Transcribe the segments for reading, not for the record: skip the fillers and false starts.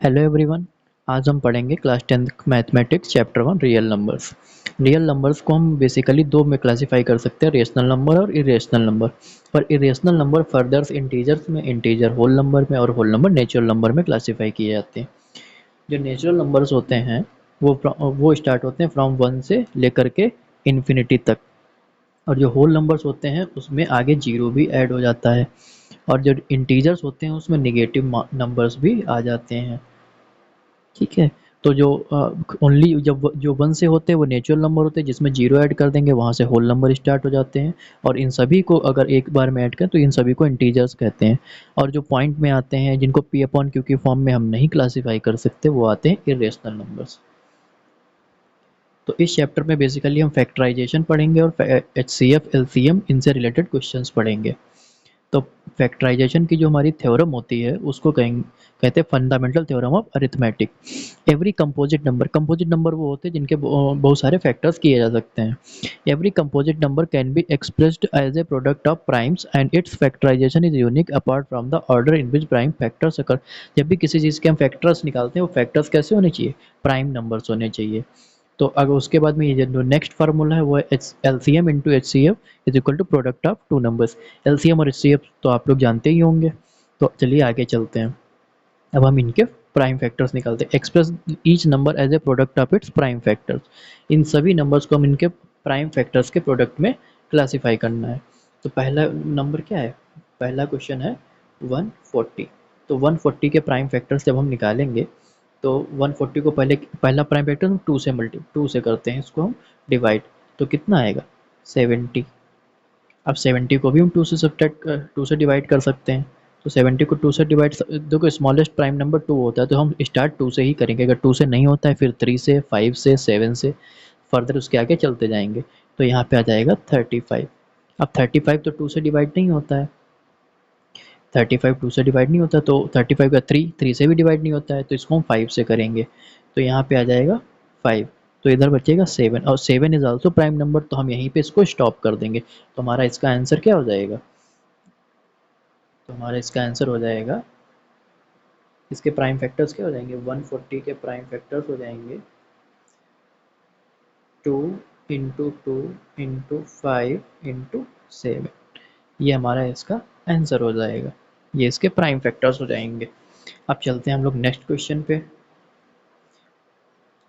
Hello everyone. आज हम पढ़ेंगे class 10th mathematics chapter 1 real numbers. Real numbers को हम बेसिकली दो में क्लासिफाई कर सकते हैं, रेशनल नंबर और इरेशनल नंबर। और इरेशनल नंबर फर्दर इंटीजर्स में, इंटीजर होल नंबर में और होल नंबर नेचुरल नंबर में क्लासिफाई किए जाते हैं। जो नेचुरल नंबर्स होते हैं वो स्टार्ट होते हैं फ्रॉम 1 से लेकर के इन्फिनिटी तक। और जो होल नंबर्स होते हैं उसमें आगे जीरो भी ऐड हो जाता है। और जो इंटीजर्स होते हैं उसमें निगेटिव नंबर्स भी आ जाते हैं। ठीक है। तो जो ओनली जब जो वन से होते हैं वो नेचुरल नंबर होते हैं, जिसमें जीरो ऐड कर देंगे वहाँ से होल नंबर स्टार्ट हो जाते हैं। और इन सभी को अगर एक बार में ऐड करें तो इन सभी को इंटीजर्स कहते हैं। और जो पॉइंट में आते हैं जिनको पी अपॉन क्यू की फॉर्म में हम नहीं क्लासीफाई कर सकते वो आते हैं इरेशनल नंबर्स। तो इस चैप्टर में बेसिकली हम फैक्टराइजेशन पढ़ेंगे और H C F L C M इनसे रिलेटेड क्वेश्चंस पढ़ेंगे। तो फैक्टराइजेशन की जो हमारी थ्योरम होती है उसको कहते हैं fundamental theorem of arithmetic. Every composite number वो होते हैं जिनके बहुत सारे फैक्टर्स किए जा सकते हैं। Every composite number can be expressed as a product of primes and its factorisation is unique apart from the order in which prime factors occur. जब भी किसी चीज़ के हम फैक्टर्स निकालते हैं वो फैक्टर्स कैसे होने चाहिए, प्राइम नंबर्स होने चाहिए। तो अगर उसके बाद में ये जो नेक्स्ट फार्मूला है वो है L C M into H C F is equal to product of two numbers. LCM और एचसीएफ तो आप लोग जानते ही होंगे। तो चलिए आगे चलते हैं। अब हम इनके प्राइम फैक्टर्स निकालते हैं। Express each number as a product of its prime factors. इन सभी नंबर्स को हम इनके प्राइम फैक्टर्स के प्रोडक्ट में क्लासीफाई करना है। तो पहला नंबर क्या है, पहला क्वेश्चन है 140। तो 140 के प्राइम फैक्टर्स जब हम निकालेंगे तो 140 को पहला प्राइम फैक्टर हम टू से करते हैं, इसको हम डिवाइड। तो कितना आएगा 70। अब 70 को भी हम टू से डिवाइड कर सकते हैं। तो 70 को टू से डिवाइड, देखो स्मॉलेस्ट प्राइम नंबर टू होता है तो हम स्टार्ट टू से ही करेंगे। अगर टू से नहीं होता है फिर थ्री से, फाइव से, सेवन से, फर्दर उसके आगे चलते जाएंगे। तो यहाँ पे आ जाएगा 35। अब 35 तो टू से डिवाइड नहीं होता है, 35 टू से डिवाइड नहीं होता, तो 35 का थ्री से भी डिवाइड नहीं होता है, तो इसको हम 5 से करेंगे। तो यहाँ पे आ जाएगा 5। तो इधर बचेगा 7, और 7 इज आल्सो प्राइम नंबर, तो हम यहीं पे इसको स्टॉप कर देंगे। तो हमारा इसका आंसर क्या हो जाएगा, तो हमारा इसका आंसर हो जाएगा, इसके प्राइम फैक्टर्स क्या हो जाएंगे, 140 के प्राइम फैक्टर्स हो जाएंगे 2 into two into five into seven. ये हमारा इसका आंसर हो जाएगा, ये इसके प्राइम फैक्टर्स हो जाएंगे। अब चलते हैं हम लोग नेक्स्ट क्वेश्चन पे,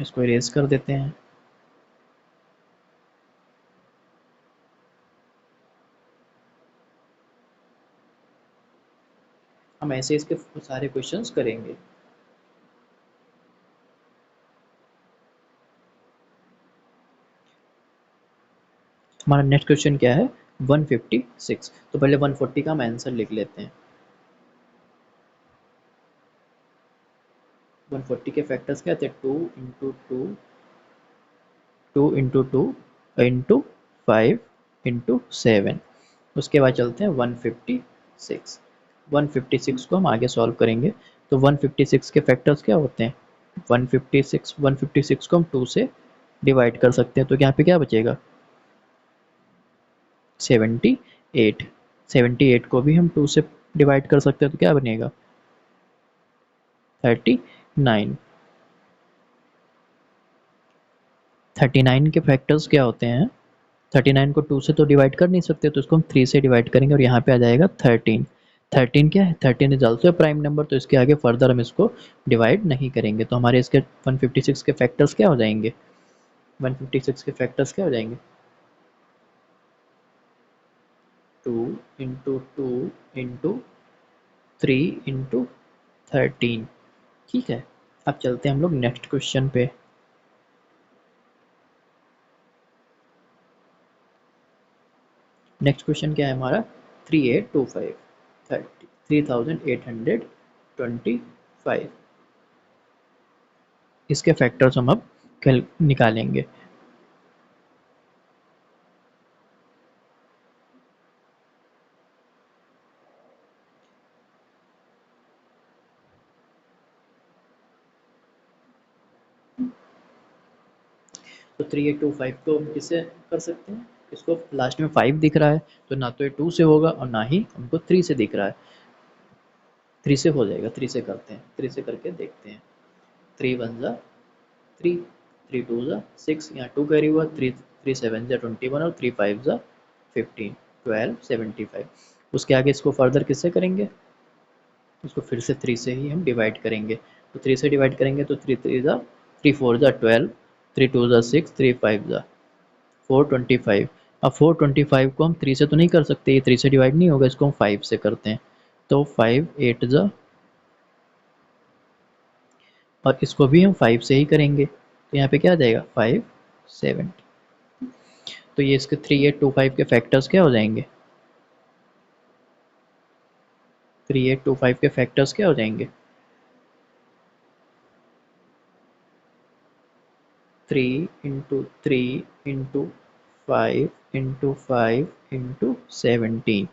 इसको इरेज कर देते हैं। हम ऐसे इसके सारे क्वेश्चंस करेंगे। हमारा नेक्स्ट क्वेश्चन क्या है, 156। तो पहले 140 का हम आंसर लिख लेते हैं। 140 के फैक्टर्स क्या थे, two into two into five into seven. उसके बाद चलते हैं 156। 156 को हम आगे सॉल्व करेंगे। तो 156 के फैक्टर्स क्या होते हैं, 156 को हम 2 से डिवाइड कर सकते हैं। तो यहाँ पे क्या बचेगा 78। 78 को भी हम 2 से डिवाइड कर सकते हैं, तो क्या बनेगा 39। 39 के फैक्टर्स क्या होते हैं, 39 को 2 से तो डिवाइड कर नहीं सकते, तो इसको हम 3 से डिवाइड करेंगे और यहाँ पे आ जाएगा 13। 13 क्या है, 13 इज ऑल्सो प्राइम नंबर, तो इसके आगे फर्दर हम इसको डिवाइड नहीं करेंगे। तो हमारे इसके 156 के फैक्टर्स क्या हो जाएंगे, 156 के फैक्टर्स क्या हो जाएंगे, 2 into two into three into 13। ठीक है। अब चलते हैं हम लोग नेक्स्ट क्वेश्चन पे। नेक्स्ट क्वेश्चन क्या है हमारा, 3825, 3825। इसके फैक्टर्स हम अब निकालेंगे। तो 3825 को हम किससे कर सकते हैं, इसको लास्ट में 5 दिख रहा है तो ना तो ये 2 से होगा और ना ही हमको 3 से दिख रहा है। 3 से हो जाएगा, 3 से करते हैं, 3 से करके देखते हैं। 3 वन ज़ा 3, 3 टू ज़ा 6, यहाँ 2 कैरी हुआ, 3 3 सेवन ज़ा 21 और 3 5 ज़ा 15, 12 75। उसके आगे इसको फर्दर किससे करेंगे, उसको फिर से 3 से ही हम डिवाइड करेंगे। तो 3 से डिवाइड करेंगे तो 3 3 ज़ा 3 4 ज़ा 12, 3 2 ज़ा 6, 3 5 ज़ा 425। अब 425 को हम 3 से तो नहीं कर सकते, ये 3 से डिवाइड नहीं होगा, इसको हम 5 से करते हैं। तो 5 8 ज़ा, और इसको भी हम 5 से ही करेंगे, तो यहाँ पे क्या आ जाएगा 5 7। तो ये इसके 3825 के फैक्टर्स क्या हो जाएंगे, 3825 के फैक्टर्स क्या हो जाएंगे, 3 इंटू 3 इंटू 5 इंटू 5 इंटू 17।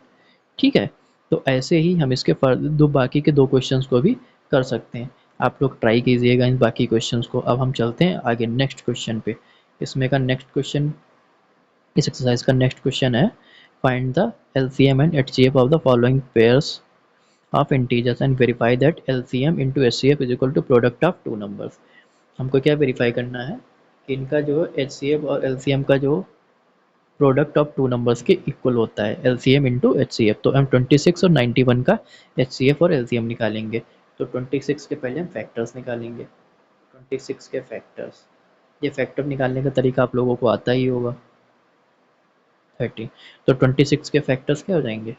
ठीक है, तो ऐसे ही हम इसके दो बाकी के दो क्वेश्चंस को भी कर सकते हैं। आप लोग ट्राई कीजिएगा इन बाकी क्वेश्चंस को। अब हम चलते हैं आगे नेक्स्ट क्वेश्चन पे। इसमें का नेक्स्ट क्वेश्चन, इस एक्सरसाइज का नेक्स्ट क्वेश्चन है, find the LCM and HCF of the following pairs of integers and verify that LCM into HCF is equal to product of two numbers. हमको क्या verify करना है कि इनका जो एचसीएफ और एलसीएम का जो प्रोडक्ट ऑफ टू नंबर्स के इक्वल होता है, एलसीएम इंटू एचसीएफ। तो हम 26 और 91 का एचसीएफ और एलसीएम निकालेंगे। तो 26 के पहले हम फैक्टर्स निकालेंगे, 26 के फैक्टर्स, ये फैक्टर निकालने का तरीका आप लोगों को आता ही होगा। 30, तो 26 के फैक्टर्स क्या हो जाएंगे,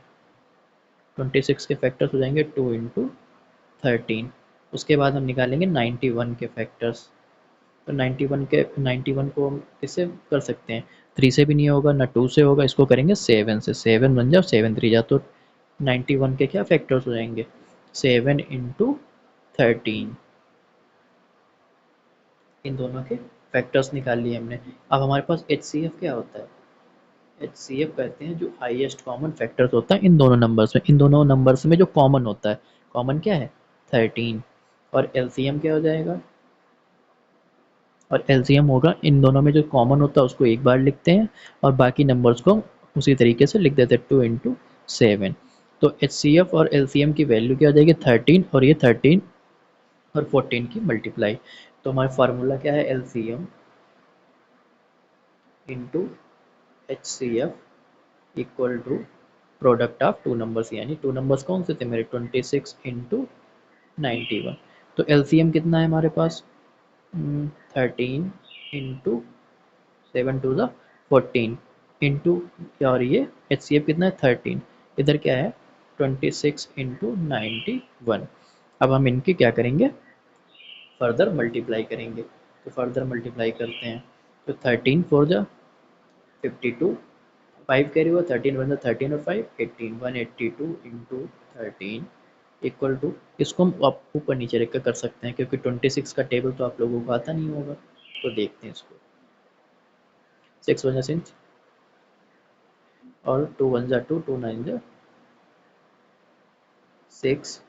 26 के फैक्टर्स हो जाएंगे 2 इंटू 13। उसके बाद हम निकालेंगे 91 के फैक्टर्स। तो 91 के 91 को हम किससे कर सकते हैं, 3 से भी नहीं होगा ना 2 से होगा, इसको करेंगे 7 से। 7 बन जाओ 7 3 जा, तो 91 के क्या फैक्टर्स हो जाएंगे, 7 इंटू 13। इन दोनों के फैक्टर्स निकाल लिए हमने। अब हमारे पास एचसीएफ क्या होता है, एचसीएफ कहते हैं जो हाईएस्ट कॉमन फैक्टर्स होता है इन दोनों नंबर्स में, इन दोनों नंबर्स में जो कॉमन होता है, कॉमन क्या है 13। और एलसीएम क्या हो जाएगा, और एलसीएम होगा इन दोनों में जो कॉमन होता है उसको एक बार लिखते हैं और बाकी नंबर्स को उसी तरीके से लिख देते हैं 2 इंटू 7। तो एचसीएफ और एलसीएम की वैल्यू क्या हो जाएगी 13, और ये 13 और 14 की मल्टीप्लाई। तो हमारा फार्मूला क्या है, LCM into HCF equal to product of two numbers, यानी टू नंबर्स कौन से थे मेरे 26 इंटू 91। तो एलसीएम कितना है हमारे पास 13 इंटू 7 टू ज़ा 14 इंटू, और ये एच सी एफ कितना है 13, इधर क्या है 26 इंटू 91। अब हम इनकी क्या करेंगे, फर्दर मल्टीप्लाई करेंगे। तो फर्दर मल्टीप्लाई करते हैं, तो 13 फोर ज़ा 52, 5 कैरी हुआ, 13 वन ज़ा 13 और 5 18, 182 इंटू 13 इक्वल टू, इसको हम आप ऊपर नीचे रख कर सकते हैं क्योंकि 26 का टेबल तो आप लोगों को आता नहीं होगा। तो देखते हैं इसको, 6 वन ज़ा 6 और 2 वन ज़ा 2, 2 नाइन ज़ा 6,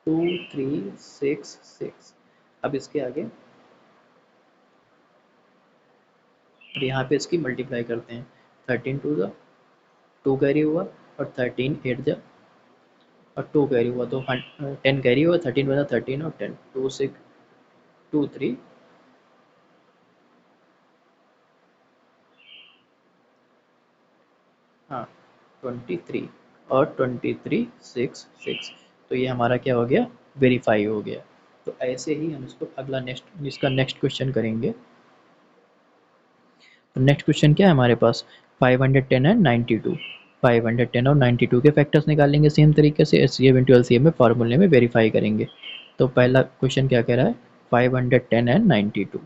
2 3 6 6। अब इसके आगे और यहाँ पे इसकी मल्टीप्लाई करते हैं, 13 टू ज़ा 2 कैरी हुआ और 13 8 ज़ा और 2 कैरी हुआ, तो 10 कैरी हुआ, 13 बजा 13 और 10 2 6 2 3, हाँ 23 और 23 6 6। तो ये हमारा क्या हो गया, वेरीफाई हो गया। तो ऐसे ही हम इसको अगला नेक्स्ट इसका नेक्स्ट क्वेश्चन करेंगे। तो नेक्स्ट क्वेश्चन क्या है हमारे पास, 510 एंड 92। 510 और 92 के फैक्टर्स निकालेंगे सेम तरीके से, H C F into L C F में फार्मूले में वेरीफाई करेंगे। तो पहला क्वेश्चन क्या कह रहा है, 510 एंड 92।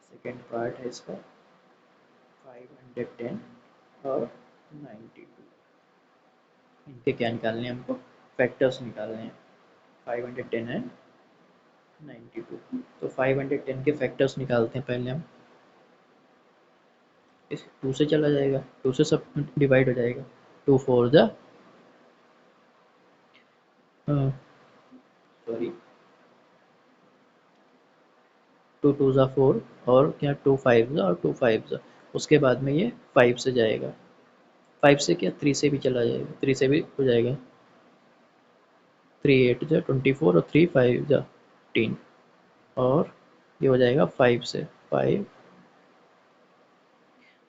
सेकेंड पार्ट है इसका 510 और 92, इनके क्या निकालने हैं हमको, फैक्टर्स निकालने हैं 510 एंड 92। तो 510 के फैक्टर्स निकालते हैं पहले हम, इस 2 से चला जाएगा, 2 से सब डिवाइड हो जाएगा, 2 फोर ज़ा सॉरी 2 टू ज़ा 4 और क्या 2 5 ज़ा और 2 5 ज़ा उसके बाद में ये 5 से जाएगा, 5 से क्या 3 से भी चला जाएगा, 3 से भी हो जाएगा, 3 8 जा 24 और 3 5 जा 10, और ये हो जाएगा 5 से 5।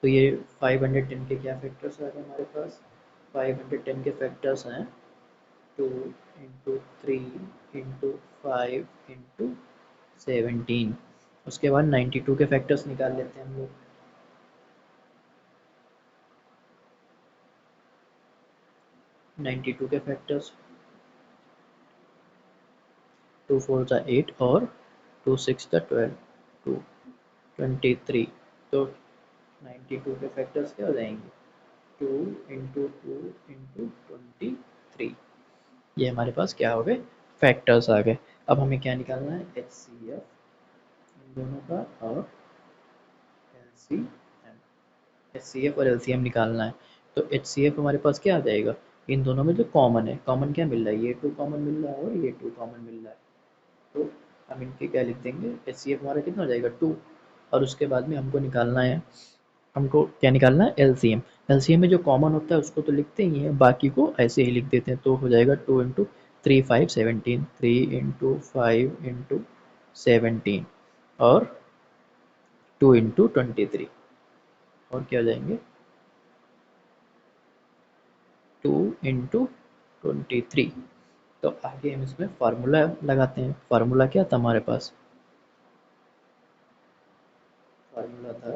तो ये 510 के क्या फैक्टर्स आ गए हमारे पास, 510 के फैक्टर्स हैं 2 इंटू 3 इंटू 5 इंटू 17। उसके बाद 92 के फैक्टर्स निकाल लेते हैं हम लोग। 92 के फैक्टर्स 2 4 जा 8 और 2 6 जा 12, 2 23। तो 92 के फैक्टर्स क्या हो जाएंगे, 2 इंटू 2 इंटू 23। ये हमारे पास क्या हो गए, फैक्टर्स आ गए। अब हमें क्या निकालना है, एच सी एफ इन दोनों का और L C M, H C F और एल सी एम निकालना है। तो एच सी एफ हमारे पास क्या आ जाएगा, इन दोनों में जो कॉमन है, कॉमन क्या मिल रहा है, ये 2 कॉमन मिल रहा है और ये 2 कॉमन मिल रहा है। तो हम इनके क्या लिख देंगे, एच सी एफ हमारा कितना हो जाएगा 2। और उसके बाद में हमको निकालना है, हमको क्या निकालना है, L C M. L C M में जो कॉमन होता है उसको तो लिखते ही हैं, बाकी को ऐसे ही लिख देते हैं। तो हो जाएगा 2 इंटू 3 5 17, 3 इंटू 5 इंटू 17 और 2 इंटू 23, और क्या हो जाएंगे 2 इंटू 23। तो आगे हम इसमें फार्मूला लगाते हैं। फार्मूला क्या था हमारे पास, फार्मूला था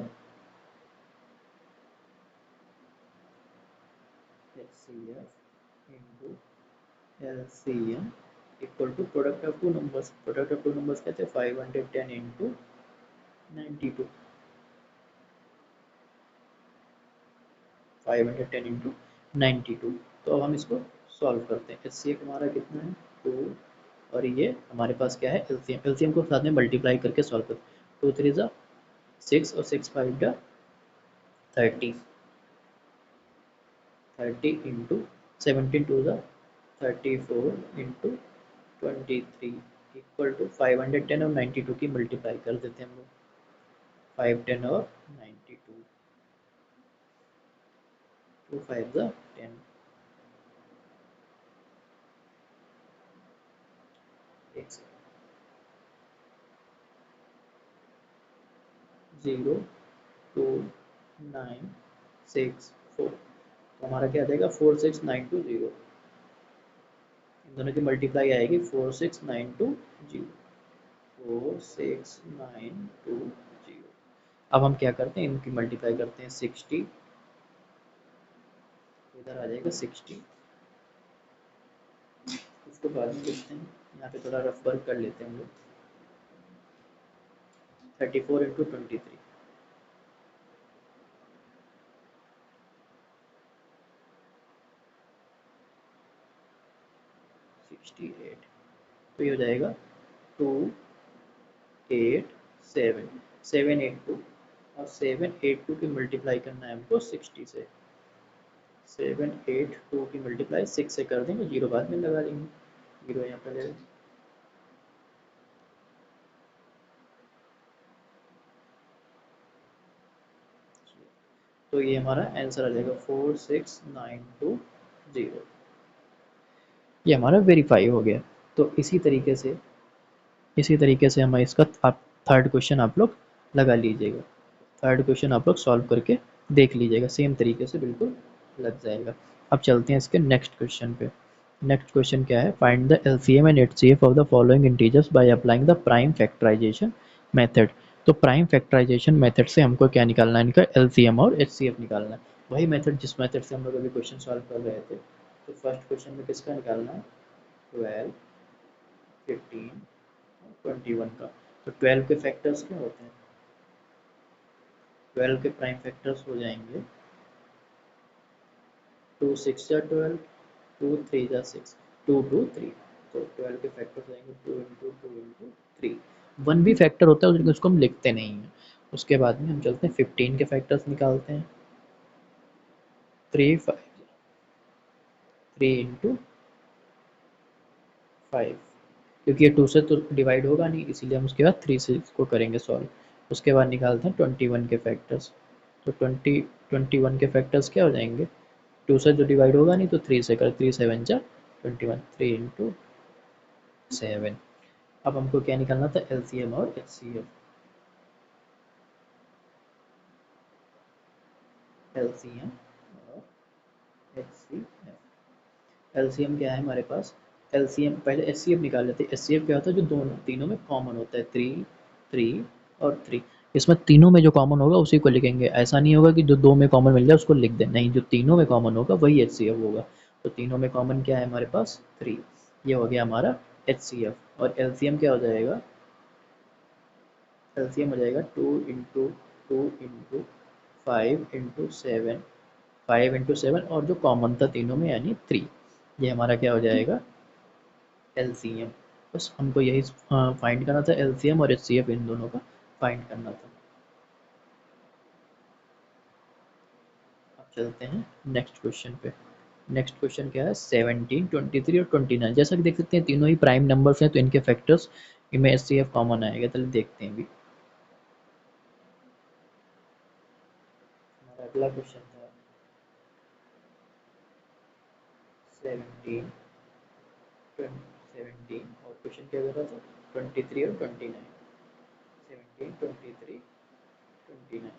H C F into L C M equal to product of two numbers. Product of two numbers क्या थे, 510 इंटू 92, 510 इंटू 92। तो अब हम इसको सॉल्व करते हैं। एच सी एफ हमारा कितना है 2, और ये हमारे पास क्या है एलसीएम, एलसीएम को साथ में मल्टीप्लाई करके सॉल्व करते हैं। 2 3 जा 6 और 6 5 जा 30, 30 इंटू 17 2 जा 34 इंटू 23 इक्वल टू 510 और 92 की मल्टीप्लाई कर देते हैं हम लोग, 510 और 92, 2 5 जा 10, एक से 0 2 9 6 4। तो हमारा क्या आ जाएगा 46920, इन दोनों की मल्टीप्लाई आएगी 46920, 46920। अब हम क्या करते हैं, इनकी मल्टीप्लाई करते हैं 60, इधर आ जाएगा 60, उसको बाद में लिखते हैं, यहाँ पे थोड़ा रफ वर्क कर लेते हैं हम लोग। 34 इंटू 23, 68। तो ये हो जाएगा 287, 782, और 782 की मल्टीप्लाई करना है हमको 60 से। 782 की मल्टीप्लाई 6 से कर देंगे, जीरो बाद में लगा देंगे, जीरो यहाँ पर ले। तो ये हमारा आंसर आ जाएगा 46920, ये हमारा वेरीफाई हो गया। तो इसी तरीके से हम इसका आप थर्ड क्वेश्चन आप लोग लगा लीजिएगा, थर्ड क्वेश्चन आप लोग सॉल्व करके देख लीजिएगा, सेम तरीके से बिल्कुल लग जाएगा। अब चलते हैं इसके नेक्स्ट क्वेश्चन पे। नेक्स्ट क्वेश्चन क्या है, find the LCM and HCF of the following integers by applying the prime factorization method. तो प्राइम फैक्टराइजेशन मेथड से हमको क्या निकालना है, इनका एलसीएम और एचसीएफ निकालना है। वही मेथड जिस मेथड से हम लोग अभी क्वेश्चन सॉल्व कर रहे थे। तो फर्स्ट क्वेश्चन में किसका निकालना है, 12 15 और 21 का। तो 12 के फैक्टर्स क्या होते हैं, 12 के प्राइम फैक्टर्स हो जाएंगे 2 6 जा 12, 2 3 जा 6, 2 2 3। तो 12 के फैक्टर्स आएंगे 2 इंटू 2 इंटू 3। वन भी फैक्टर होता है लेकिन उसको हम लिखते नहीं हैं। उसके बाद में हम चलते हैं 15 के फैक्टर्स निकालते हैं, 3 5, 3 इंटू 5, क्योंकि ये 2 से तो डिवाइड होगा नहीं, इसीलिए हम उसके बाद 3 से इसको करेंगे सॉल्व। उसके बाद निकालते हैं 21 के फैक्टर्स, तो 21 के फैक्टर्स क्या हो जाएंगे, 2 से जो डिवाइड होगा नहीं तो 3 से कर, 3 7 जा 21, 3 इंटू 7। अब हमको क्या निकालना था, एलसीएम और एचसीएफ। एलसीएम और एचसीएफ। एलसीएम क्या है हमारे पास, एलसीएम पहले एचसीएफ निकाल लेते हैं। एचसीएफ क्या होता है, जो दोनों तीनों में कॉमन होता है, 3 3 और 3। इसमें तीनों में जो कॉमन होगा उसी को लिखेंगे, ऐसा नहीं होगा कि जो दो में कॉमन मिल जाए उसको लिख दें, नहीं, जो तीनों में कॉमन होगा वही एचसीएफ होगा। तो तीनों में कॉमन क्या है हमारे पास, 3। ये हो गया हमारा एचसीएफ। और एलसीएम क्या हो जाएगा, एलसीएम हो जाएगा 2 इंटू 5 इंटू 7, 5 इंटू 7 और जो कॉमन था तीनों में यानी 3। ये हमारा क्या हो जाएगा, एलसीएम। बस हमको यही फाइंड करना था, एलसीएम और एचसीएफ इन दोनों का फाइंड करना था। अब चलते हैं नेक्स्ट क्वेश्चन पे। नेक्स्ट क्वेश्चन क्या है, 17, 23 और 29। जैसा कि देख सकते हैं तीनों ही प्राइम नंबर्स हैं तो इनके फैक्टर्स इनमें एचसीएफ कॉमन आएगा। चलिए देखते हैं अभी। हमारा अगला क्वेश्चन था 17, 17 और क्वेश्चन क्या कर रहा था, 23 और 29। 17, 23, 29।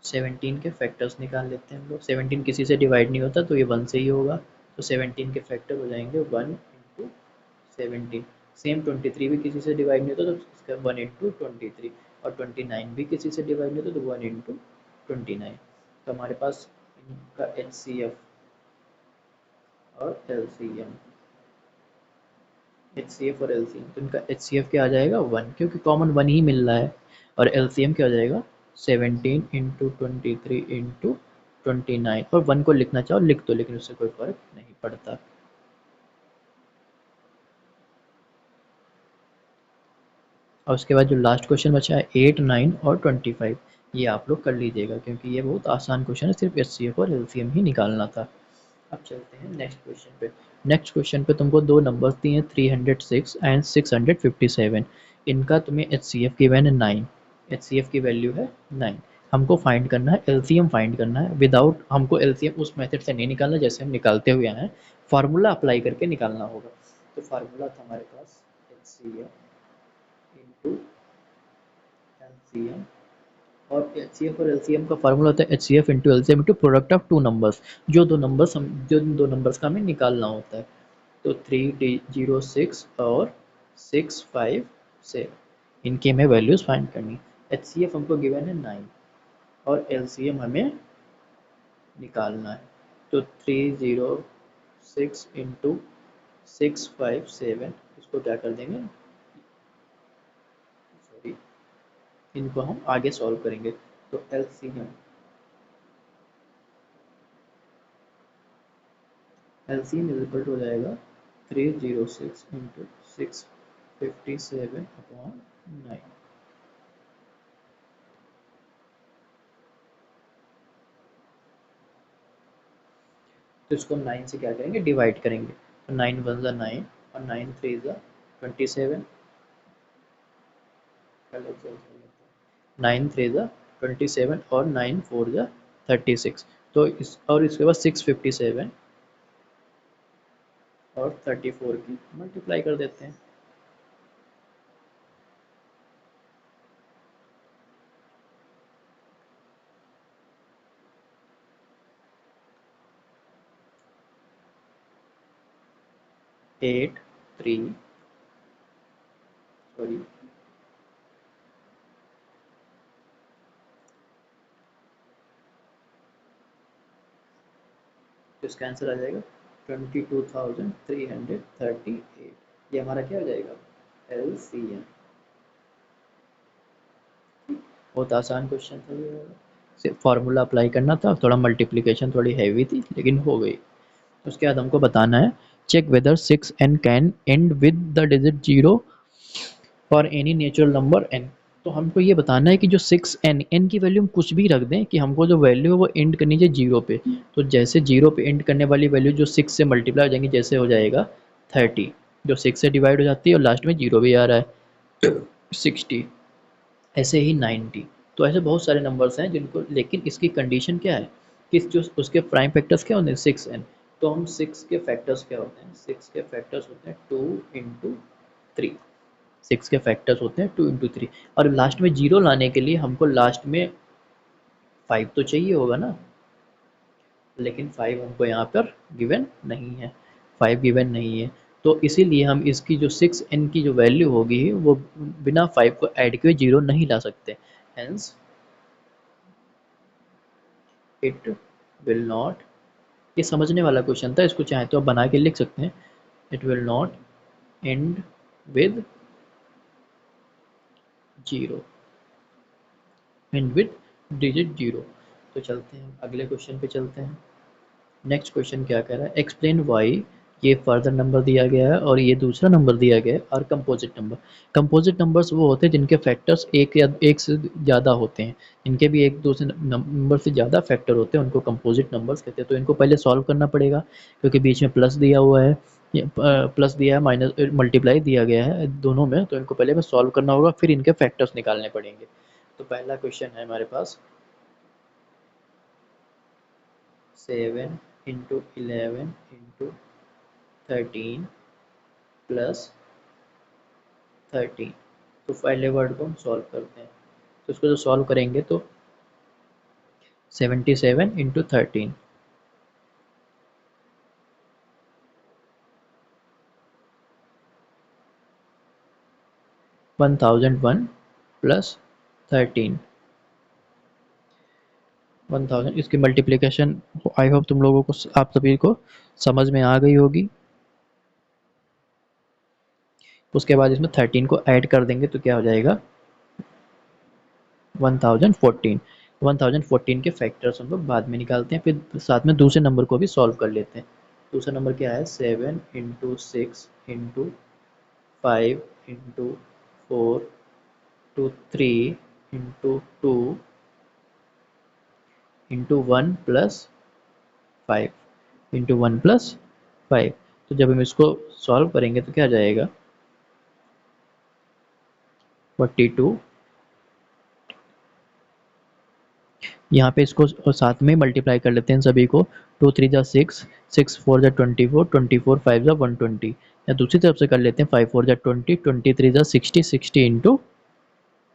17 के फैक्टर्स निकाल लेते हैं हम लोग। 17 किसी से डिवाइड नहीं होता तो ये 1 से ही होगा। तो 17 के फैक्टर हो जाएंगे 1 इंटू 17। सेम 23 भी किसी से डिवाइड नहीं होता तो इसका 1 इंटू 23। और 29 भी किसी से डिवाइड नहीं होता तो 1 इंटू 29। तो हमारे पास इनका एच सी एफ और L C M, H C F और एल सी एम, तो इनका एच सी एफ क्या आ जाएगा 1, क्योंकि कॉमन 1 ही मिल रहा है। और एल सी एम क्या हो जाएगा 17 इंटू 23 इंटू 29। और 1 को लिखना चाहो लिख दो, लेकिन उससे कोई फर्क नहीं पड़ता। और उसके बाद जो लास्ट क्वेश्चन बचा है 8, 9 और 25, ये आप लोग कर लीजिएगा क्योंकि ये बहुत आसान क्वेश्चन है, सिर्फ एच सी एफ और एल सी एम ही निकालना था। अब चलते हैं नेक्स्ट क्वेश्चन पे। नेक्स्ट क्वेश्चन पे तुमको दो नंबर्स दिए हैं 306 एंड 657। इनका तुम्हें एच सी एफ गिवन है 9। एच सी एफ की वैल्यू है 9। हमको फाइंड करना है एलसीएम, फाइंड करना है विदाउट, हमको एलसीएम उस मेथड से नहीं निकालना जैसे हम निकालते हुए आए हैं, फार्मूला अप्लाई करके निकालना होगा। तो फार्मूला था हमारे पास H C F into L C M. और एच सी एफ और एल सी एम का फार्मूला होता है H C F into L C M into product of two numbers. जो दो नंबर्स का हमें निकालना होता है। तो 306 और 657, इनकी हमें वैल्यूज फाइंड करनी। एच सी एफ हमको गिवन है 9 और एल सी एम हमें निकालना है। तो 306 इंटू 657, इसको क्या कर देंगे, सॉरी, इनको हम आगे सॉल्व करेंगे। तो L C M, L C M is equal to हो जाएगा 306 इंटू 657 अपॉन 9। तो इसको 9 से क्या करेंगे, डिवाइड करेंगे। तो 9 वन ज़ा 9 और 9 थ्री ज़ा 27। 9 थ्री ज़ा 27 और 9 फोर ज़ा 36। तो इस और इसके बाद 657 और 34 की मल्टीप्लाई कर देते हैं। एट थ्री, सॉरी, तो इसका आंसर आ जाएगा 22,338। ये हमारा क्या हो जाएगा, एल सी एम। बहुत आसान क्वेश्चन था ये, सिर्फ फार्मूला अप्लाई करना था, थोड़ा मल्टीप्लिकेशन थोड़ी हैवी थी लेकिन हो गई। उसके बाद हमको बताना है check whether 6n can end with the digit 0 for any natural number n। तो हमको ये बताना है कि जो 6n, n की वैल्यू हम कुछ भी रख दें कि हमको जो वैल्यू है वो एंड करनी चाहिए जीरो पे। तो जैसे जीरो पे एंड करने वाली वैल्यू जो 6 से मल्टीप्लाई हो जाएंगी, जैसे हो जाएगा 30, जो 6 से डिवाइड हो जाती है और लास्ट में जीरो भी आ रहा है 60। ऐसे ही 90। तो ऐसे बहुत सारे नंबर्स हैं जिनको, लेकिन इसकी कंडीशन क्या है कि जो उसके प्राइम फैक्टर्स क्या होते हैं 6n। तो हम 6 के फैक्टर्स क्या होते हैं, 6 के फैक्टर्स होते हैं 2 इंटू 3। 6 के फैक्टर्स होते हैं 2 इंटू 3। और लास्ट में जीरो लाने के लिए हमको लास्ट में 5 तो चाहिए होगा ना, लेकिन 5 हमको यहाँ पर गिवन नहीं है, 5 गिवन नहीं है। तो इसीलिए हम इसकी जो 6n की जो वैल्यू होगी वो बिना 5 को ऐड किए जीरो नहीं ला सकते। हेंस इट विल नॉट, ये समझने वाला क्वेश्चन था, इसको चाहे तो आप बना के लिख सकते हैं। It will not and with zero, and with digit zero. तो चलते हैं अगले क्वेश्चन पे चलते हैं। नेक्स्ट क्वेश्चन क्या कह रहा है, एक्सप्लेन वाई, ये फर्दर नंबर दिया गया है और ये दूसरा नंबर दिया गया है, और कंपोजिट नंबर। कंपोजिट नंबर्स वो होते हैं जिनके फैक्टर्स एक या एक से ज़्यादा होते हैं, इनके भी एक दो से नंबर से ज़्यादा फैक्टर होते हैं, उनको कंपोजिट नंबर्स कहते हैं। तो इनको पहले सॉल्व करना पड़ेगा, क्योंकि बीच में प्लस दिया हुआ है, प्लस दिया है, माइनस मल्टीप्लाई दिया गया है दोनों में, तो इनको पहले में सॉल्व करना होगा, फिर इनके फैक्टर्स निकालने पड़ेंगे। तो पहला क्वेश्चन है हमारे पास 7 इंटू 11 इंटू 13 प्लस 13। तो पहले वर्ड को हम सॉल्व करते हैं, तो इसको जो सॉल्व करेंगे तो 77 इंटू 13, 1001 प्लस 13, 1000। इसकी मल्टीप्लिकेशन आई होप तुम लोगों को, आप सभी को समझ में आ गई होगी। उसके बाद इसमें 13 को ऐड कर देंगे तो क्या हो जाएगा 1014। 1014 के फैक्टर्स हम लोग बाद में निकालते हैं, फिर साथ में दूसरे नंबर को भी सॉल्व कर लेते हैं। दूसरा नंबर क्या है 7 into 6 into 5 into 4 to 3 into 2 into 1 plus 5 into 1 plus 5। तो जब हम इसको सॉल्व करेंगे तो क्या आ जाएगा 42। यहाँ पे इसको साथ में मल्टीप्लाई कर लेते हैं सभी को, 2 3 जा 6, 6 4 जा 24, 24 5 जा 120। या दूसरी तरफ से कर लेते हैं 5 4 जा 20, 23 जा 60, 60 इंटू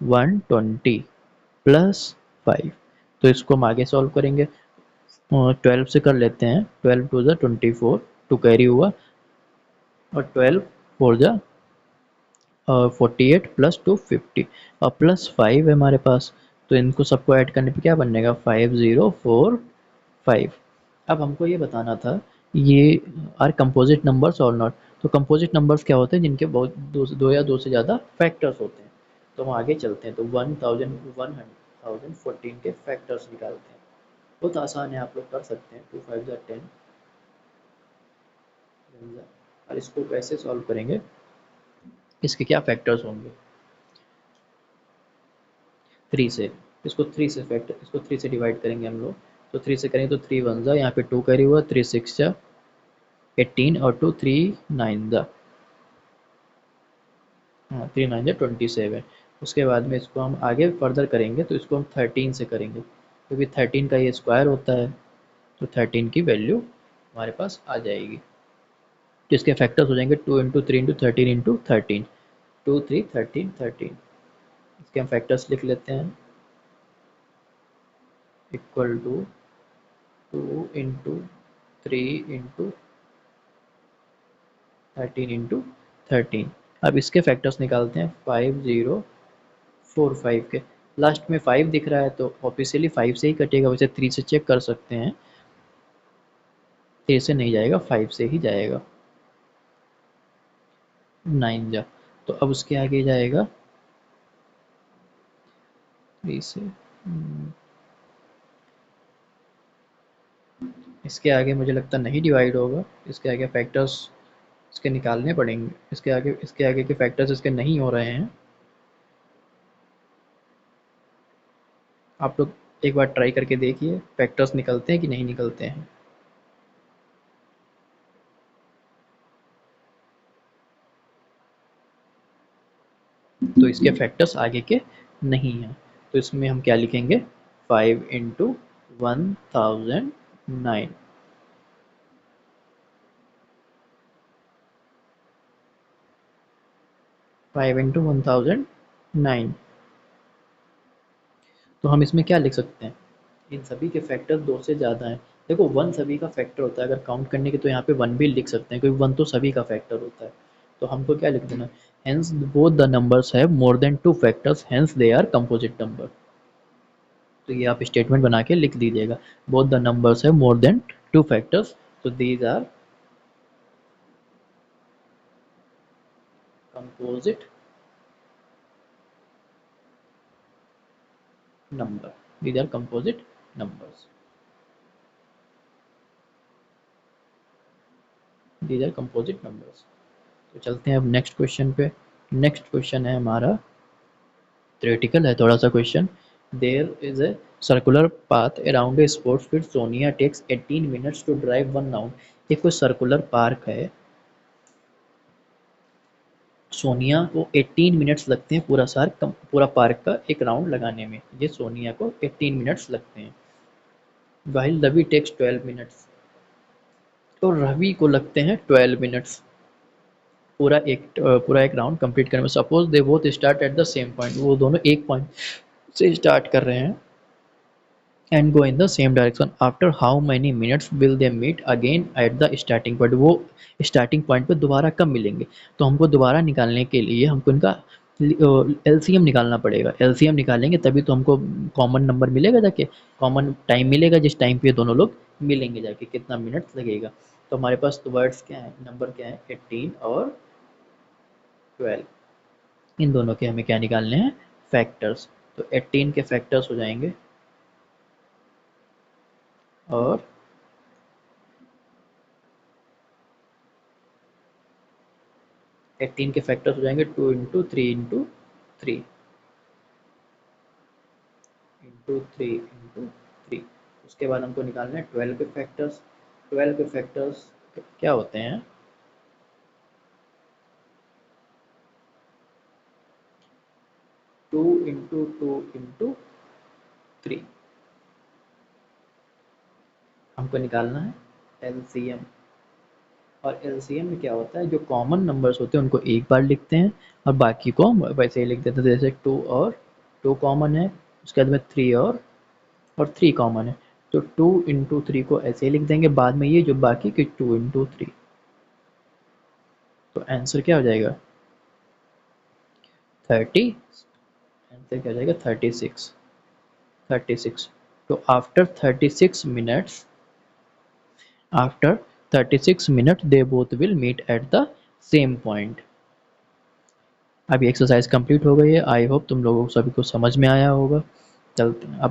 120 प्लस 5। तो इसको हम आगे सॉल्व करेंगे, 12 से कर लेते हैं, 12 टू जा 24, टू कैरी हुआ, और 12 फोर जा 48 प्लस 2 50, और प्लस 5 है हमारे पास। तो इनको सबको ऐड करने पे क्या बनेगा 5045। अब हमको ये बताना था ये आर कंपोजिट नंबर्स और नॉट। तो कंपोजिट नंबर्स क्या होते हैं जिनके बहुत दो या दो से ज़्यादा फैक्टर्स होते हैं। तो हम आगे चलते हैं, तो 1014 के फैक्टर्स निकालते हैं। बहुत आसान है, आप लोग कर सकते हैं, 2 5 जा 10, और इसको कैसे सॉल्व करेंगे, इसके क्या फैक्टर्स होंगे 3 से। इसको 3 से डिवाइड करेंगे हम लोग, तो 3 से करेंगे तो 3 वन ज़ा, यहाँ पे 2 कैरी हुआ, 3 6 जा 18, और 2 3 9 ज़ा, हाँ 3 9 जा 27। उसके बाद में इसको हम आगे फर्दर करेंगे तो इसको हम 13 से करेंगे, क्योंकि 13 का ये स्क्वायर होता है, तो 13 की वैल्यू हमारे पास आ जाएगी। तो इसके फैक्टर्स हो जाएंगे 2 इंटू 3 इंटू 13 इंटू 13, 2 3 13 13। इसके हम फैक्टर्स लिख लेते हैं, equal to 2 into 3 into 13 into 13। अब इसके फैक्टर्स निकालते हैं 5045 के। लास्ट में 5 दिख रहा है तो ऑब्वियसली 5 से ही कटेगा, वैसे 3 से चेक कर सकते हैं, 3 से नहीं जाएगा 5 से ही जाएगा, 9 जा। तो अब उसके आगे जाएगा 3 से, इसके आगे मुझे लगता नहीं डिवाइड होगा, इसके आगे फैक्टर्स इसके निकालने पड़ेंगे, इसके आगे के फैक्टर्स इसके नहीं हो रहे हैं। आप लोग एक बार ट्राई करके देखिए फैक्टर्स निकलते हैं कि नहीं निकलते हैं। तो इसके फैक्टर्स आगे के नहीं है, तो इसमें हम क्या लिखेंगे 5 इंटू 1009, 5 इंटू 1009। तो हम इसमें क्या लिख सकते हैं, इन सभी के फैक्टर दो से ज़्यादा हैं। देखो वन सभी का फैक्टर होता है, अगर काउंट करने के तो यहाँ पे वन भी लिख सकते हैं क्योंकि वन तो सभी का फैक्टर होता है। तो हमको क्या लिख देना, hence both the numbers have more than two factors hence they are composite number. तो ये आप स्टेटमेंट बना के लिख दीजिएगा, both the numbers have more than two factors, तो these are composite number, these are composite numbers, these are composite numbers. तो चलते हैं अब नेक्स्ट क्वेश्चन पे। नेक्स्ट क्वेश्चन है हमारा थ्योरेटिकल है थोड़ा सा question. There is a circular path around A sports field, Sonia takes 18 minutes to drive one round. एक कोई सर्कुलर पार्क है, सोनिया को 18 मिनट्स लगते हैं पूरा पार्क का एक राउंड लगाने में, ये सोनिया को 18 मिनट्स लगते हैं। वाइल रवि टेक्स 12 मिनट्स, तो रवि को लगते हैं 12 मिनट्स पूरा एक राउंड कंप्लीट करने में। Suppose they both start at the same point, वो दोनों एक पॉइंट से स्टार्ट कर रहे हैं and go in the same direction, after how many minutes will they meet again at the starting point, वो स्टार्टिंग पॉइंट पे दोबारा कब मिलेंगे। तो हमको दोबारा निकालने के लिए हमको इनका एलसीएम निकालना पड़ेगा, एलसीएम निकालेंगे तभी तो हमको कॉमन नंबर मिलेगा, जाके कॉमन टाइम मिलेगा जिस टाइम पे दोनों लोग मिलेंगे, जाके कितना मिनट लगेगा। तो हमारे पास तो वर्ड्स क्या है, नंबर क्या है 18 और 12, इन दोनों के हमें क्या निकालने हैं फैक्टर्स। तो 18 के फैक्टर्स हो जाएंगे और 18 के फैक्टर्स हो जाएंगे 2 into three into three into three into three. उसके बाद हमको निकालना है 12 के फैक्टर्स। 12 के फैक्टर्स क्या होते हैं, 2 इंटू टू इंटू थ्री। हमको निकालना है एलसीएम, और एलसीएम में क्या होता है, जो कॉमन नंबर्स होते हैं उनको एक बार लिखते हैं और बाकी को हम वैसे ही लिख देते हैं, जैसे 2 और 2 कॉमन है, उसके बाद में 3 और 3 कॉमन है, तो 2 इंटू थ्री को ऐसे ही लिख देंगे, बाद में ये जो बाकी के 2 इंटू थ्री। तो आंसर क्या हो जाएगा 30, आंसर क्या हो जाएगा 36, 36। तो after 36 minute they both will meet at the same point. अब ये एक्सरसाइज कंप्लीट हो गई है, आई होप तुम लोगों को सभी को समझ में आया होगा। चलते हैं अब